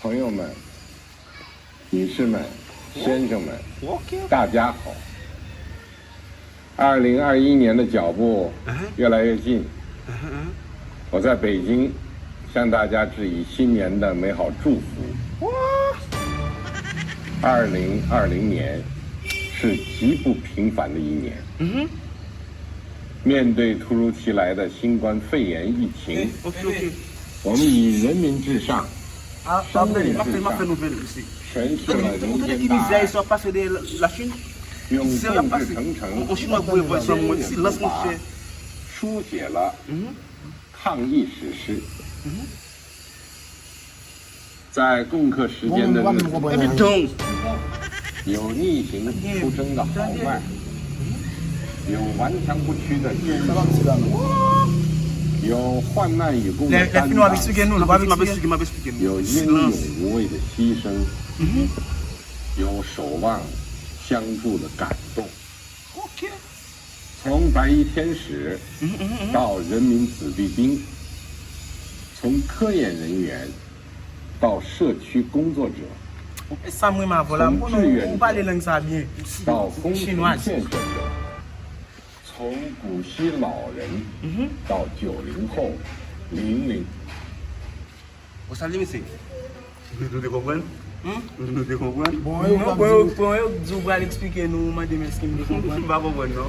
朋友们、女士们、先生们，大家好。2021年的脚步越来越近，我在北京向大家致以新年的美好祝福。2020年是极不平凡的一年。面对突如其来的新冠肺炎疫情，我们以人民至上、生命至上，诠释了人间大爱，用众志成城的方法书写了抗疫史诗。在共克时艰的日子，有逆行出征的豪迈，有顽强不屈的坚韧，有患难与共的担当，有英勇无畏的牺牲，有守望相助的感动。从白衣天使到人民子弟兵，从科研人员到社区工作者，从志愿者到工程建设者，从古稀老人到90后、00。我啥意思？Nous comprenons? Nous comprenons? Bon, eu vou explicar no madame Skim de Não vai comprender, não.